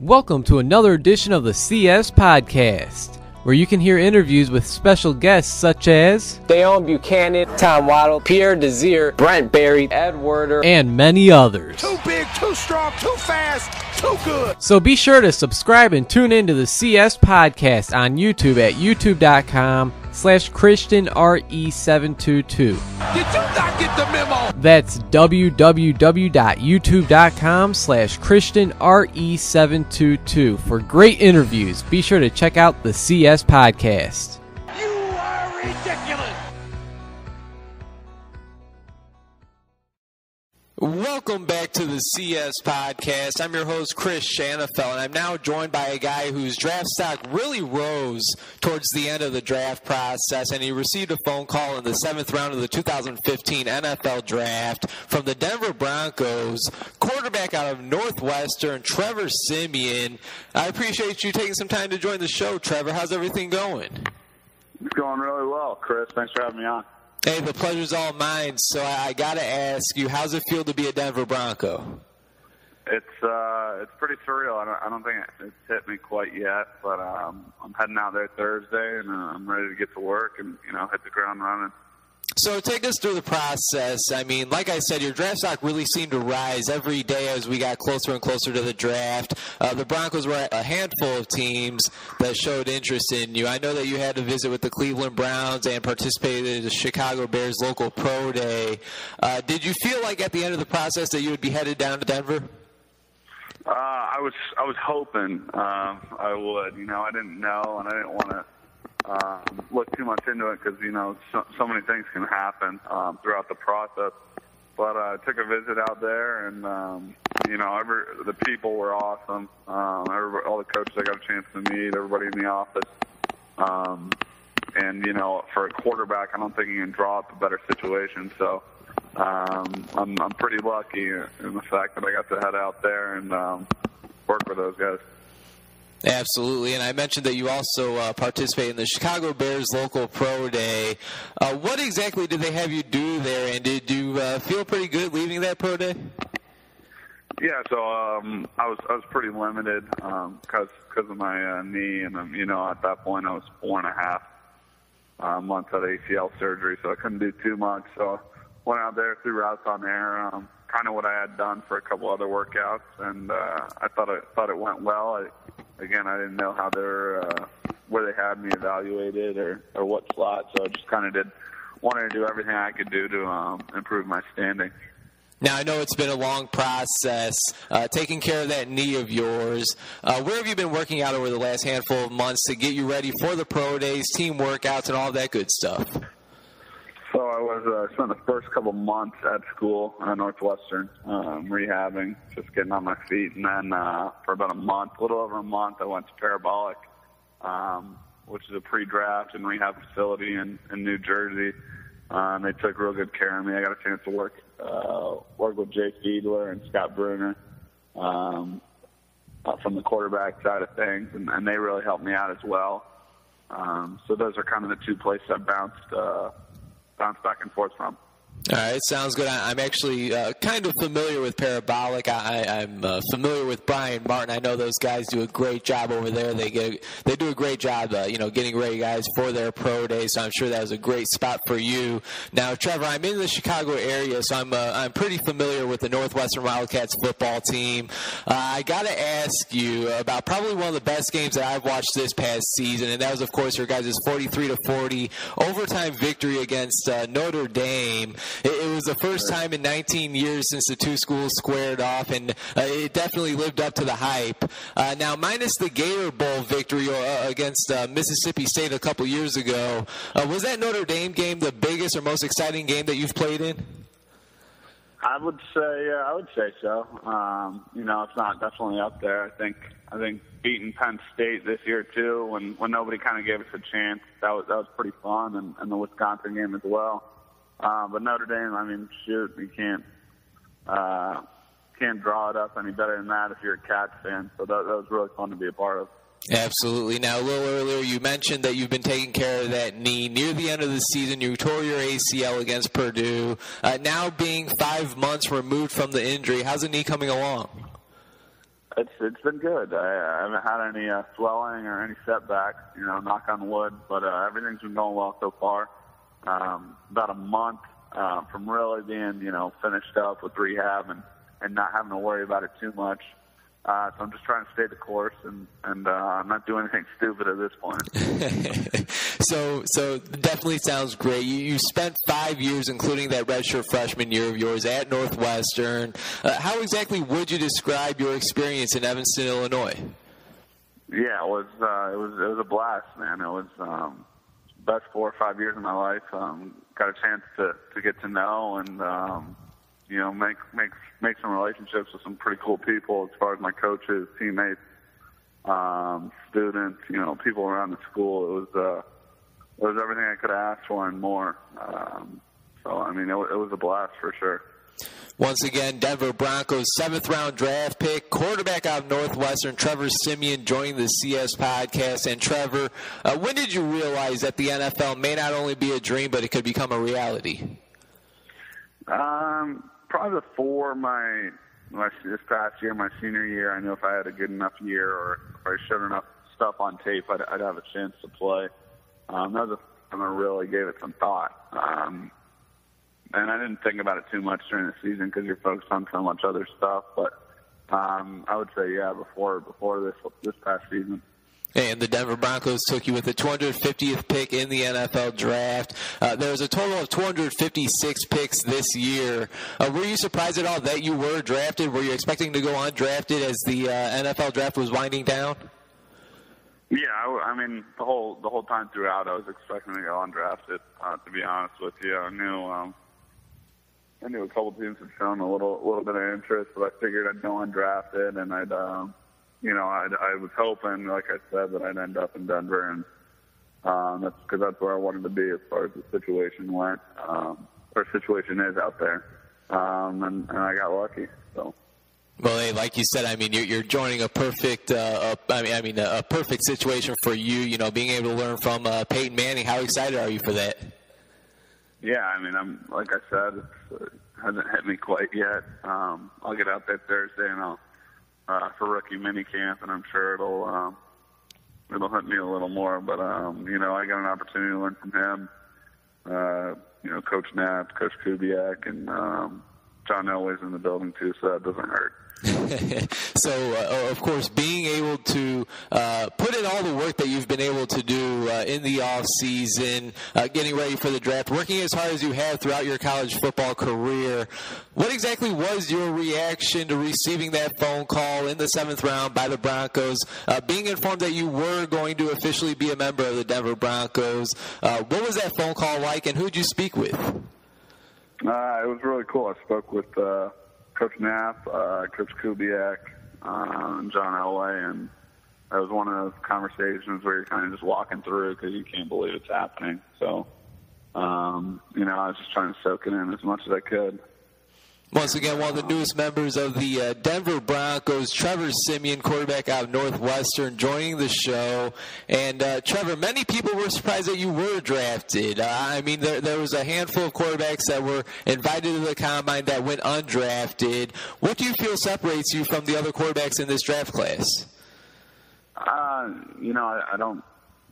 Welcome to another edition of the CS Podcast, where you can hear interviews with special guests such as Dale Buchanan, Tom Waddle, Pierre Desir, Brent Berry, Ed Werder, and many others. Too big, too strong, too fast, too good. So be sure to subscribe and tune in to the CS Podcast on YouTube at youtube.com/ChristianRE722. Did you not get the memo? That's www.youtube.com/ChristianRE722 for great interviews. Be sure to check out the CS Podcast. You are ridiculous. Welcome back to the CS Podcast. I'm your host, Chris Shanafel, and I'm now joined by a guy whose draft stock really rose towards the end of the draft process, and he received a phone call in the 7th round of the 2015 NFL Draft from the Denver Broncos, quarterback out of Northwestern, Trevor Siemian. I appreciate you taking some time to join the show, Trevor. How's everything going? It's going really well, Chris. Thanks for having me on. Hey, the pleasure's all mine. So I got to ask you, how's it feel to be a Denver Bronco? It's pretty surreal. I don't think it's hit me quite yet, but I'm heading out there Thursday, and I'm ready to get to work and hit the ground running. So take us through the process. I mean, like I said, your draft stock really seemed to rise every day as we got closer and closer to the draft. The Broncos were a handful of teams that showed interest in you. I know that you had to visit with the Cleveland Browns and participated in the Chicago Bears local pro day. Did you feel like at the end of the process that you would be headed down to Denver? I was hoping I would. I didn't know, and I didn't want to look too much into it because so many things can happen throughout the process. But I took a visit out there, and the people were awesome. All the coaches I got a chance to meet, everybody in the office, and for a quarterback, I don't think you can draw up a better situation. So I'm pretty lucky in the fact that I got to head out there and work with those guys. Absolutely, and I mentioned that you also participate in the Chicago Bears local pro day. What exactly did they have you do there, and did you feel pretty good leaving that pro day? Yeah, so I was pretty limited because of my knee, and at that point I was 4.5 months out of ACL surgery, so I couldn't do too much. So went out there, threw routes on air, kind of what I had done for a couple other workouts, and I thought it went well. Again, I didn't know how where they had me evaluated or what slot, so I just kind of wanted to do everything I could do to improve my standing. Now, I know it's been a long process taking care of that knee of yours. Where have you been working out over the last handful of months to get you ready for the pro days, team workouts, and all that good stuff? So I spent the first couple months at school at Northwestern, rehabbing, just getting on my feet, and then for about a little over a month, I went to Parabolic, which is a pre-draft and rehab facility in New Jersey. They took real good care of me. I got a chance to work with Jay Fiedler and Scott Bruner from the quarterback side of things, and they really helped me out as well. So those are kind of the two places I bounced back and forth from. All right, sounds good. I'm actually kind of familiar with Parabolic. I'm familiar with Brian Martin. I know those guys do a great job over there. They do a great job, getting ready guys for their pro day. So I'm sure that was a great spot for you. Now, Trevor, I'm in the Chicago area, so I'm pretty familiar with the Northwestern Wildcats football team. I got to ask you about probably one of the best games that I've watched this past season, and that was, of course, your guys' 43-40 overtime victory against Notre Dame. It was the first time in 19 years since the two schools squared off, and it definitely lived up to the hype. Now, minus the Gator Bowl victory against Mississippi State a couple years ago, was that Notre Dame game the biggest or most exciting game that you've played in? I would say so. It's not definitely up there. I think beating Penn State this year too, when nobody kind of gave us a chance, that was pretty fun, and the Wisconsin game as well. But Notre Dame, I mean, shoot, you can't draw it up any better than that if you're a Cats fan. So that was really fun to be a part of. Absolutely. Now, a little earlier, you mentioned that you've been taking care of that knee. Near the end of the season, you tore your ACL against Purdue. Now being 5 months removed from the injury, how's the knee coming along? It's been good. I haven't had any swelling or any setbacks, knock on wood, but everything's been going well so far. About a month from really being, finished up with rehab and not having to worry about it too much. So I'm just trying to stay the course and I'm not doing anything stupid at this point. So definitely sounds great. You spent 5 years, including that redshirt freshman year of yours, at Northwestern. How exactly would you describe your experience in Evanston, Illinois? Yeah, it was a blast, man. It was best 4 or 5 years of my life. Got a chance to get to know and make some relationships with some pretty cool people as far as my coaches, teammates, students, people around the school. It was everything I could have asked for and more. It was a blast for sure. Once again, Denver Broncos 7th-round draft pick, quarterback out of Northwestern, Trevor Siemian, joining the CS podcast. And Trevor, when did you realize that the NFL may not only be a dream, but it could become a reality? Probably before this past year, my senior year. I knew if I had a good enough year or if I showed enough stuff on tape, I'd have a chance to play. That was the time I really gave it some thought. And I didn't think about it too much during the season because you're focused on so much other stuff. But I would say, before this past season. And the Denver Broncos took you with the 250th pick in the NFL draft. There was a total of 256 picks this year. Were you surprised at all that you were drafted? Were you expecting to go undrafted as the NFL draft was winding down? Yeah, the whole time throughout, I was expecting to go undrafted. To be honest with you, I knew a couple teams had shown a little bit of interest, but I figured I'd go undrafted, and I was hoping, like I said, that I'd end up in Denver, and that's because that's where I wanted to be as far as the situation went, or situation is out there, and I got lucky. So. Well, hey, like you said, you're joining a perfect, a perfect situation for you. Being able to learn from Peyton Manning. How excited are you for that? Yeah, I'm like I said, it hasn't hit me quite yet. I'll get out there Thursday and I'll for rookie minicamp, and I'm sure it'll hit me a little more. But I got an opportunity to learn from him. Coach Knapp, Coach Kubiak, and John Elway's in the building too, so that doesn't hurt. So, of course, being able to put in all the work that you've been able to do in the off season, getting ready for the draft, working as hard as you have throughout your college football career, what exactly was your reaction to receiving that phone call in the 7th round by the Broncos, being informed that you were going to officially be a member of the Denver Broncos? What was that phone call like, and who did you speak with? It was really cool. I spoke with Coach Knapp, Coach Kubiak, and John Elway, and that was one of those conversations where you're kind of just walking through because you can't believe it's happening. So, I was just trying to soak it in as much as I could. Once again, one of the newest members of the Denver Broncos, Trevor Siemian, quarterback out of Northwestern, joining the show. And, Trevor, many people were surprised that you were drafted. There was a handful of quarterbacks that were invited to the combine that went undrafted. What do you feel separates you from the other quarterbacks in this draft class? I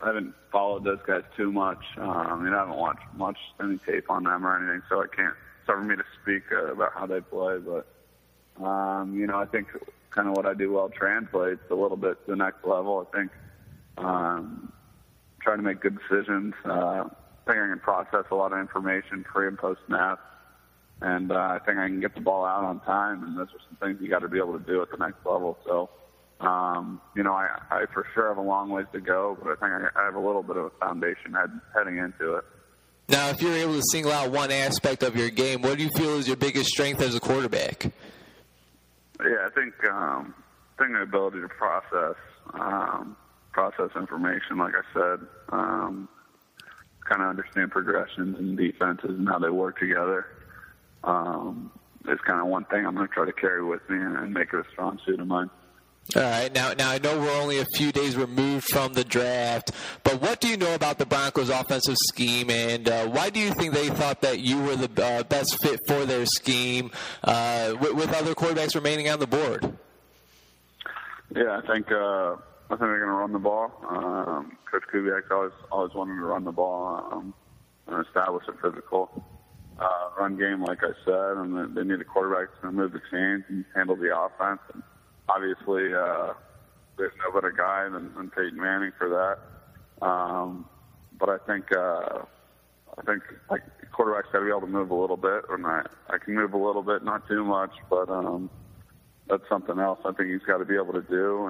haven't followed those guys too much. I haven't watched any tape on them or anything, so I can't. For me to speak about how they play, but I think kind of what I do well translates a little bit to the next level. I think trying to make good decisions. I think I can process a lot of information pre and post snap, and I think I can get the ball out on time. And those are some things you got to be able to do at the next level. So, I for sure have a long ways to go, but I think I have a little bit of a foundation heading into it. Now, if you're able to single out one aspect of your game, what do you feel is your biggest strength as a quarterback? Yeah, I think the ability to process information, like I said, kind of understand progressions and defenses and how they work together. Is kind of one thing I'm going to try to carry with me and make it a strong suit of mine. All right. Now I know we're only a few days removed from the draft, but what do you know about the Broncos' offensive scheme, and why do you think they thought that you were the best fit for their scheme with other quarterbacks remaining on the board? Yeah, I think they're going to run the ball. Coach Kubiak's always wanted to run the ball and establish a physical run game, like I said, and they need a quarterback that's going to move the chains and handle the offense. And obviously, there's no better guy than Peyton Manning for that. But I think like quarterback's got to be able to move a little bit, and I can move a little bit, not too much, but that's something else I think he's got to be able to do.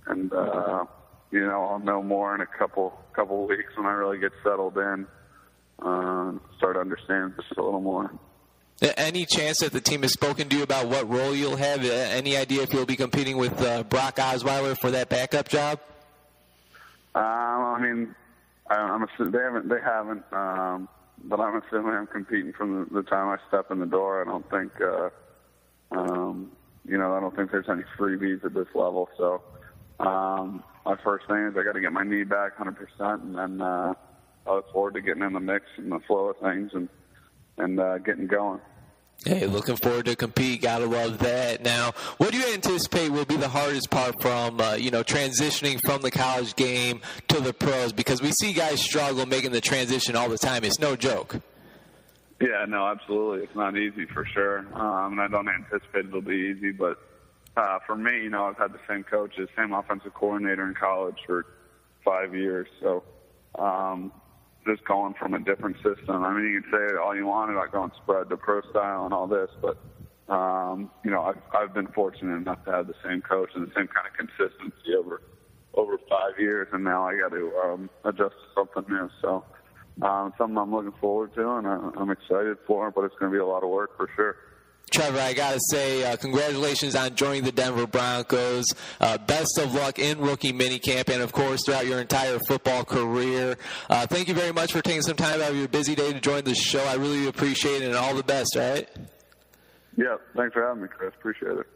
And I'll know more in a couple weeks when I really get settled in, start understanding just a little more. Any chance that the team has spoken to you about what role you'll have? Any idea if you'll be competing with Brock Osweiler for that backup job? I mean, I'm assuming they haven't, but I'm assuming I'm competing from the time I step in the door. I don't think, I don't think there's any freebies at this level. So my first thing is I got to get my knee back 100%, and then I look forward to getting in the mix and the flow of things and getting going. Hey, looking forward to compete. Gotta love that. Now, what do you anticipate will be the hardest part from, transitioning from the college game to the pros? Because we see guys struggle making the transition all the time. It's no joke. Yeah, no, absolutely. It's not easy for sure. And I don't anticipate it'll be easy. But for me, I've had the same coaches, same offensive coordinator in college for 5 years. So just going from a different system. I mean, you can say all you want about going spread to pro style and all this, but, I've been fortunate enough to have the same coach and the same kind of consistency over 5 years, and now I got to adjust to something new. So something I'm looking forward to, and I'm excited for, but it's going to be a lot of work for sure. Trevor, I got to say, congratulations on joining the Denver Broncos. Best of luck in rookie minicamp and, of course, throughout your entire football career. Thank you very much for taking some time out of your busy day to join the show. I really appreciate it, and all the best, all right? Yeah, thanks for having me, Chris. Appreciate it.